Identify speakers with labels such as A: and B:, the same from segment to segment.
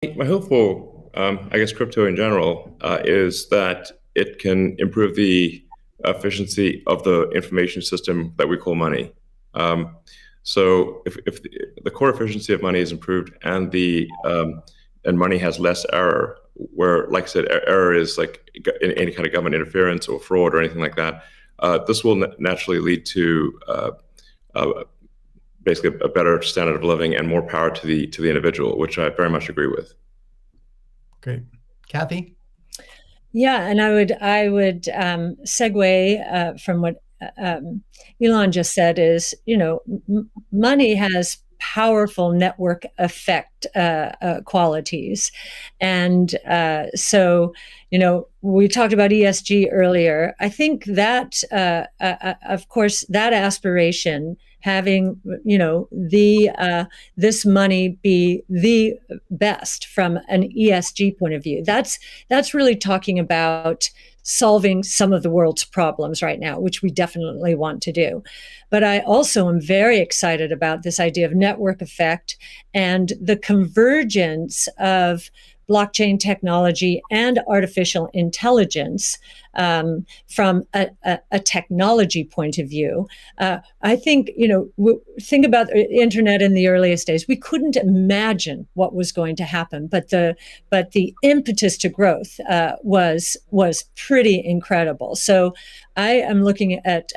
A: My hope for, I guess, crypto in general is that it can improve the efficiency of the information system that we call money. Um, so if the core efficiency of money is improved and money has less error, where, like I said, error is like in any kind of government interference or fraud or anything like that, this will naturally lead to uh, basically a better standard of living and more power to the individual, which I very much agree with.
B: Great. Kathy?
C: Yeah, and I would segue from what Elon just said is, money has powerful network effect qualities. And so, we talked about ESG earlier. I think that, of course, that aspiration, having, this money be the best from an ESG point of view, that's really talking about solving some of the world's problems right now, which we definitely want to do. But I also am very excited about this idea of network effect and the convergence of blockchain technology and artificial intelligence from a technology point of view. I think, think about the internet in the earliest days. We couldn't imagine what was going to happen, but the impetus to growth was pretty incredible. So I am looking at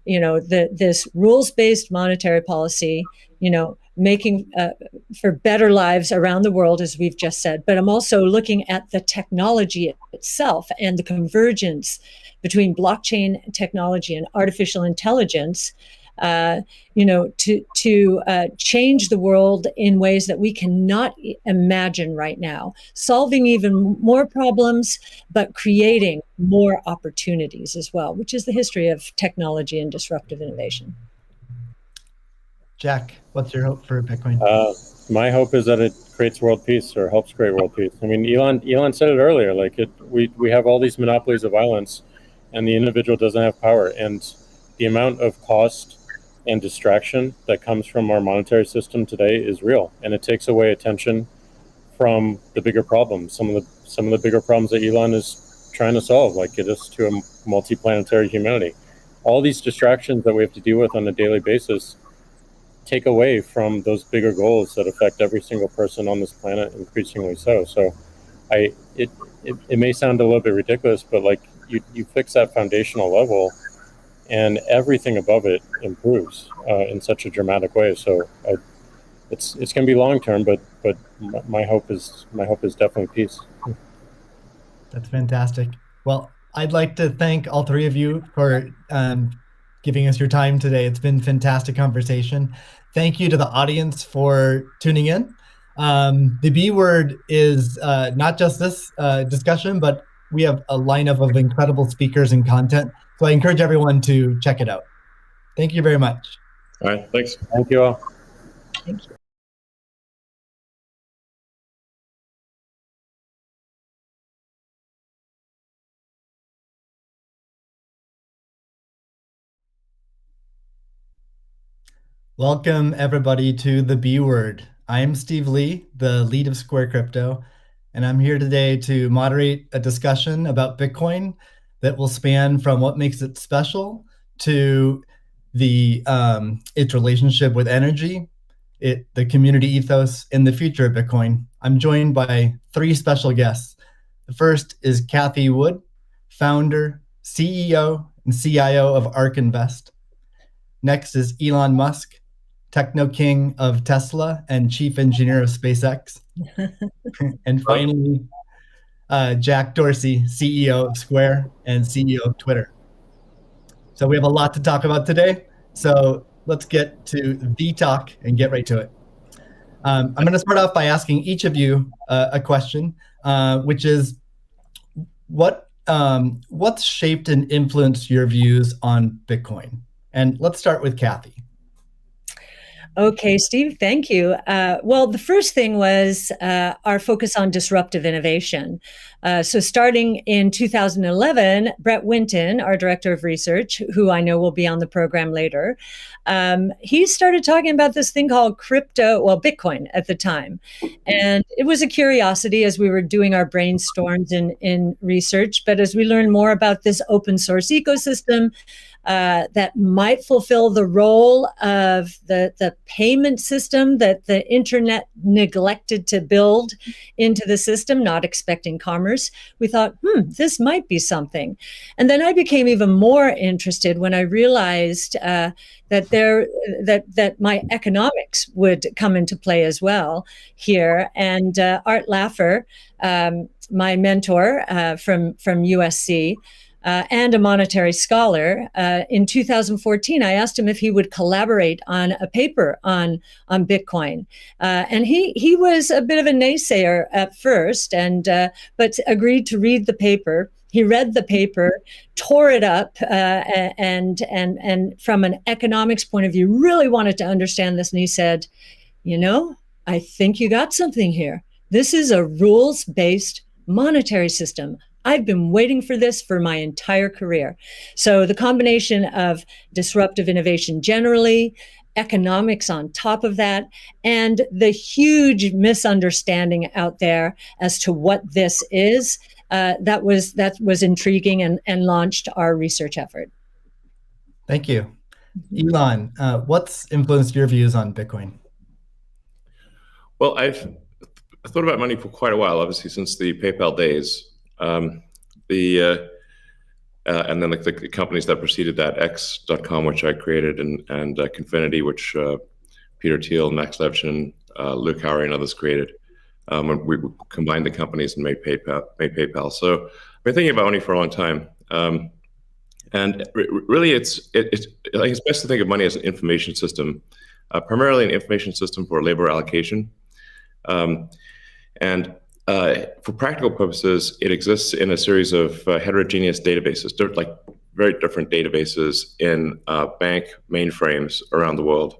C: this rules-based monetary policy, making for better lives around the world, as we've just said. But I'm also looking at the technology itself and the convergence between blockchain technology and artificial intelligence, to change the world in ways that we cannot imagine right now, solving even more problems, but creating more opportunities as well, which is the history of technology and disruptive innovation.
B: Jack, what's your hope for Bitcoin?
D: My hope is that it creates world peace or helps create world peace. I mean, Elon said it earlier, like we have all these monopolies of violence and the individual doesn't have power. And the amount of cost and distraction that comes from our monetary system today is real. And it takes away attention from the bigger problems. Some of the bigger problems that Elon is trying to solve, like get us to a multi-planetary humanity. All these distractions that we have to deal with on a daily basis take away from those bigger goals that affect every single person on this planet, increasingly so. So it may sound a little bit ridiculous, but like you fix that foundational level and everything above it improves in such a dramatic way. So it's going to be long term, but my hope is definitely peace.
B: That's fantastic. Well, I'd like to thank all three of you for giving us your time today. It's been a fantastic conversation. Thank you to the audience for tuning in. The B word is not just this discussion, but we have a lineup of incredible speakers and content. So I encourage everyone to check it out. Thank you very much.
A: All right, thanks.
D: Thank you all.
C: Thank you.
B: Welcome everybody to the B word. I'm Steve Lee, the lead of Square Crypto, and I'm here today to moderate a discussion about Bitcoin that will span from what makes it special to its relationship with energy, the community ethos, and the future of Bitcoin. I'm joined by three special guests. The first is Cathie Wood, founder, CEO, and CIO of ARK Invest. Next is Elon Musk, techno king of Tesla and chief engineer of SpaceX. And finally, Jack Dorsey, CEO of Square and CEO of Twitter. So we have a lot to talk about today. So let's get to the talk and get right to it. I'm going to start off by asking each of you a question, which is, what's shaped and influenced your views on Bitcoin? And let's start with Cathie.
C: Okay, Steve, thank you. Well, the first thing was our focus on disruptive innovation. So starting in 2011, Brett Winton, our director of research, who I know will be on the program later, he started talking about this thing called Bitcoin at the time. And it was a curiosity as we were doing our brainstorms in research. But as we learned more about this open source ecosystem, that might fulfill the role of the payment system that the internet neglected to build into the system, not expecting commerce. We thought, this might be something. And then I became even more interested when I realized that my economics would come into play as well here. And Art Laffer, my mentor from USC, and a monetary scholar. In 2014, I asked him if he would collaborate on a paper on Bitcoin, and he was a bit of a naysayer at first, but agreed to read the paper. He read the paper, tore it up, and from an economics point of view, really wanted to understand this. And he said, I think you got something here. This is a rules-based monetary system. I've been waiting for this for my entire career. So the combination of disruptive innovation generally, economics on top of that, and the huge misunderstanding out there as to what this is, that was intriguing and launched our research effort.
B: Thank you. Elon, what's influenced your views on Bitcoin?
A: Well, I've thought about money for quite a while, obviously, since the PayPal days. And then the companies that preceded that, X.com, which I created, and Confinity, which Peter Thiel, Max Levchin, Luke Howry, and others created. When we combined the companies and made PayPal. So I've been thinking about money for a long time. And really, I think it's best to think of money as an information system, primarily an information system for labor allocation. For practical purposes, it exists in a series of heterogeneous databases, like very different databases in bank mainframes around the world.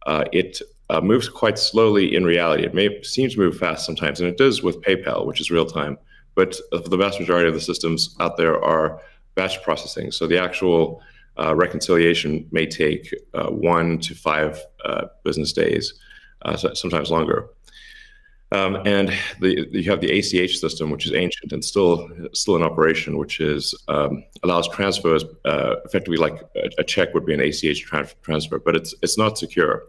A: It moves quite slowly in reality. It seems to move fast sometimes, and it does with PayPal, which is real time. But the vast majority of the systems out there are batch processing. So the actual reconciliation may take 1 to 5 business days, sometimes longer. And you have the ACH system, which is ancient and still in operation, which allows transfers effectively like a check would be an ACH transfer, but it's not secure.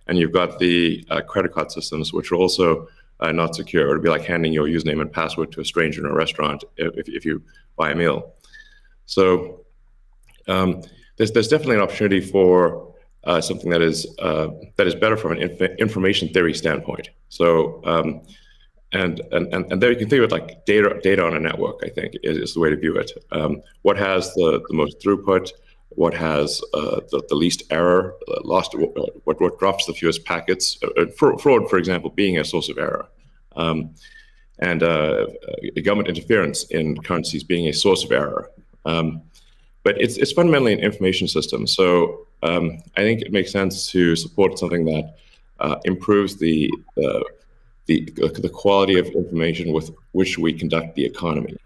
A: And you've got the credit card systems, which are also not secure. It would be like handing your username and password to a stranger in a restaurant if you buy a meal. So there's definitely an opportunity for something that is better from an information theory standpoint. So and there you can think of it like data on a network. I think is the way to view it. What has the most throughput? What has the least error? What drops the fewest packets? Fraud, for example, being a source of error. And government interference in currencies being a source of error. But it's fundamentally an information system. So I think it makes sense to support something that improves the quality of information with which we conduct the economy.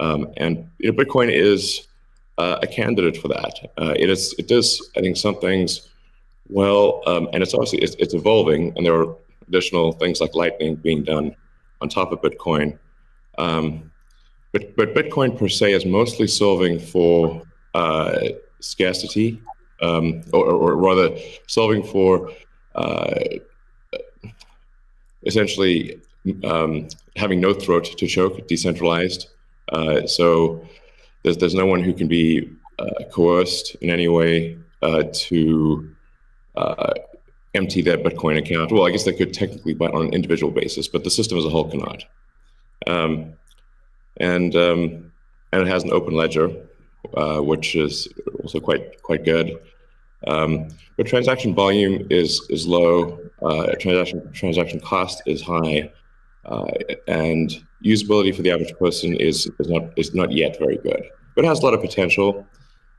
A: And Bitcoin is a candidate for that. It does, I think, some things well, and it's obviously it's evolving, and there are additional things like Lightning being done on top of Bitcoin. But Bitcoin per se is mostly solving for scarcity, or rather solving for essentially having no throat to choke, decentralized. So there's no one who can be coerced in any way to empty their Bitcoin account. Well, I guess they could technically, but on an individual basis, but the system as a whole cannot. And it has an open ledger, which is also quite good. But transaction volume is low. Transaction cost is high, and usability for the average person is not yet very good. But it has a lot of potential.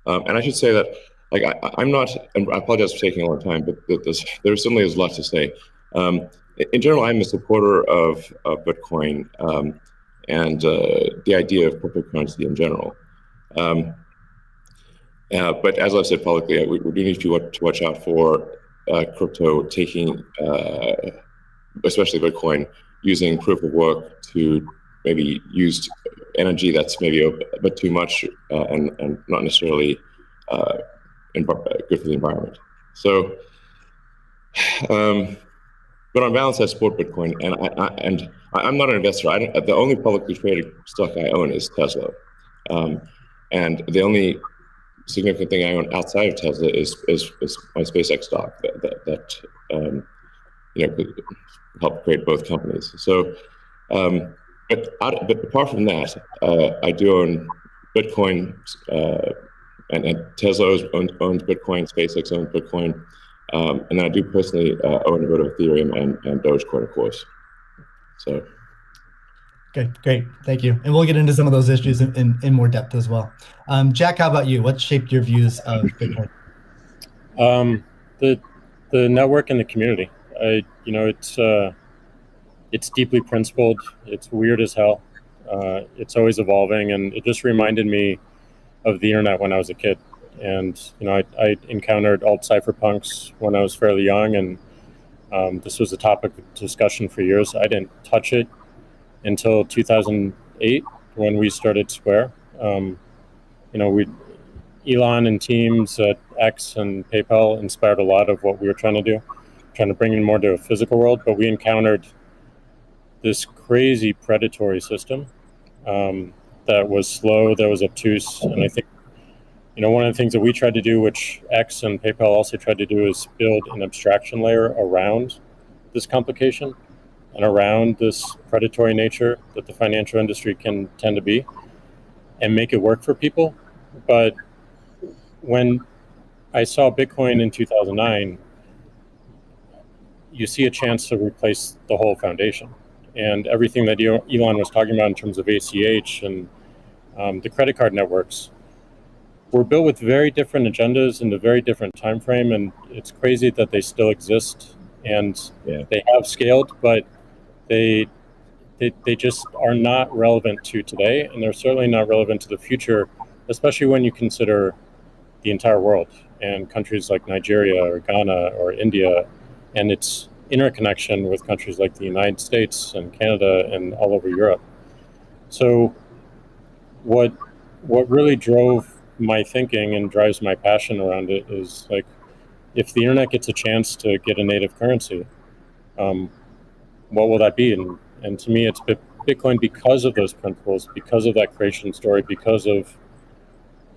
A: And I should say that like I'm not, and I apologize for taking a long time, but there certainly is a lot to say. In general, I'm a supporter of Bitcoin and the idea of cryptocurrency in general. But as I've said publicly, we do need to watch out for crypto taking, especially Bitcoin, using proof of work to maybe use energy that's maybe a bit too much and not necessarily good for the environment. So, but on balance, I support Bitcoin, and I'm not an investor. The only publicly traded stock I own is Tesla, and the only significant thing I own outside of Tesla is my SpaceX stock that could help create both companies. So, but apart from that, I do own Bitcoin, and Tesla owns Bitcoin, SpaceX owns Bitcoin, and then I do personally own a bit of Ethereum and Dogecoin, of course. So.
B: Okay, great. Thank you. And we'll get into some of those issues in more depth as well. Jack, how about you? What shaped your views of Bitcoin?
D: The network and the community. It's deeply principled. It's weird as hell. It's always evolving, and it just reminded me of the internet when I was a kid. And I encountered alt cypherpunks when I was fairly young, and this was a topic of discussion for years. I didn't touch it until 2008 when we started Square. Elon and teams at X and PayPal inspired a lot of what we were trying to do, trying to bring in more to a physical world, but we encountered this crazy predatory system that was slow, that was obtuse, and I think one of the things that we tried to do, which X and PayPal also tried to do, is build an abstraction layer around this complication and around this predatory nature that the financial industry can tend to be, and make it work for people. But when I saw Bitcoin in 2009, you see a chance to replace the whole foundation. And everything that Elon was talking about in terms of ACH and the credit card networks were built with very different agendas in a very different time frame, and it's crazy that they still exist and they have scaled, but they just are not relevant to today, and they're certainly not relevant to the future, especially when you consider the entire world and countries like Nigeria or Ghana or India and its interconnection with countries like the United States and Canada and all over Europe. So what really drove my thinking and drives my passion around it is, like, if the internet gets a chance to get a native currency, what will that be? And to me, it's Bitcoin because of those principles, because of that creation story, because of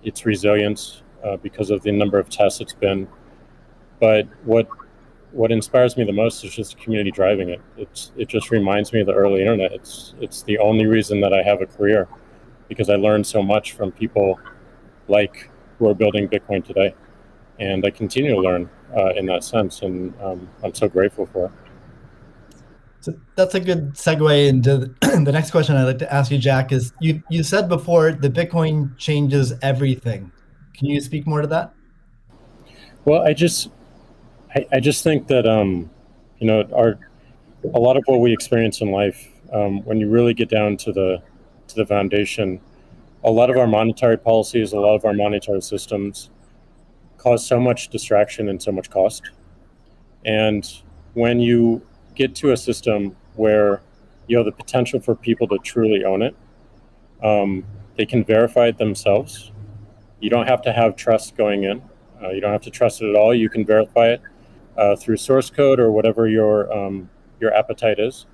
D: its resilience, because of the number of tests it's been. But what inspires me the most is just the community driving it. It just reminds me of the early internet. It's the only reason that I have a career, because I learned so much from people like who are building Bitcoin today, and I continue to learn in that sense, and I'm so grateful for it.
B: So that's a good segue into the next question I'd like to ask you, Jack. Is you said before that Bitcoin changes everything. Can you speak more to that?
D: Well, I just think that a lot of what we experience in life, when you really get down to the foundation, a lot of our monetary policies, a lot of our monetary systems cause so much distraction and so much cost. And when you get to a system where you have the potential for people to truly own it, they can verify it themselves. You don't have to have trust going in. You don't have to trust it at all. You can verify it through source code or whatever your appetite is,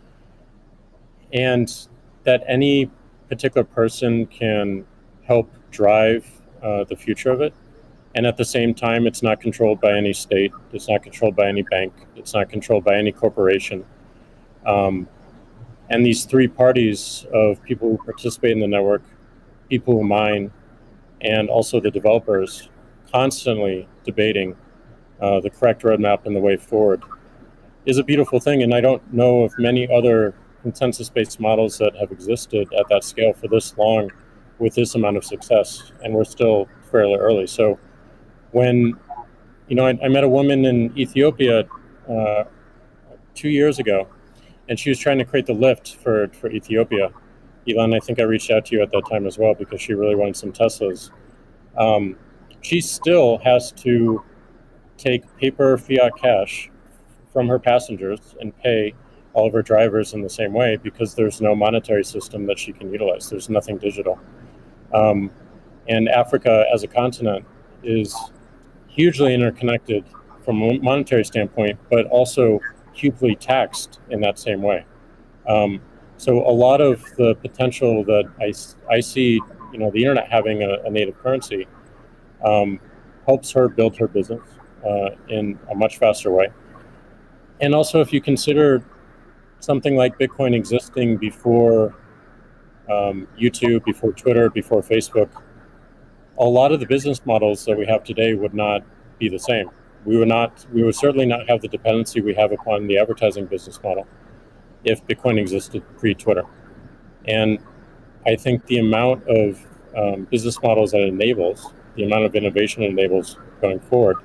D: and that any particular person can help drive the future of it. And at the same time, it's not controlled by any state. It's not controlled by any bank. It's not controlled by any corporation. And these three parties of people who participate in the network, people who mine, and also the developers, constantly debating the correct roadmap and the way forward, is a beautiful thing. And I don't know of many other consensus-based models that have existed at that scale for this long with this amount of success. And we're still fairly early. So When, I met a woman in Ethiopia 2 years ago, and she was trying to create the lift for Ethiopia. Elon, I think I reached out to you at that time as well because she really wanted some Teslas. She still has to take paper fiat cash from her passengers and pay all of her drivers in the same way because there's no monetary system that she can utilize. There's nothing digital. And Africa as a continent is hugely interconnected from a monetary standpoint, but also hugely taxed in that same way. So a lot of the potential that I see, the internet having a native currency helps her build her business in a much faster way. And also, if you consider something like Bitcoin existing before YouTube, before Twitter, before Facebook, a lot of the business models that we have today would not be the same. We would certainly not have the dependency we have upon the advertising business model if Bitcoin existed pre-Twitter. And I think the amount of business models that it enables, the amount of innovation it enables going forward,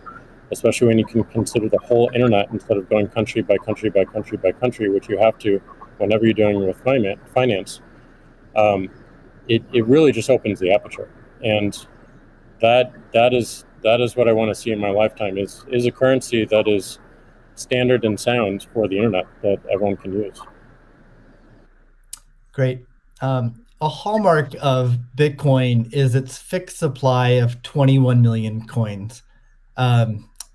D: especially when you can consider the whole internet instead of going country by country by country by country, which you have to whenever you're dealing with finance, it really just opens the aperture. And that is what I want to see in my lifetime is a currency that is standard and sound for the internet that everyone can use.
B: Great. A hallmark of Bitcoin is its fixed supply of 21 million coins.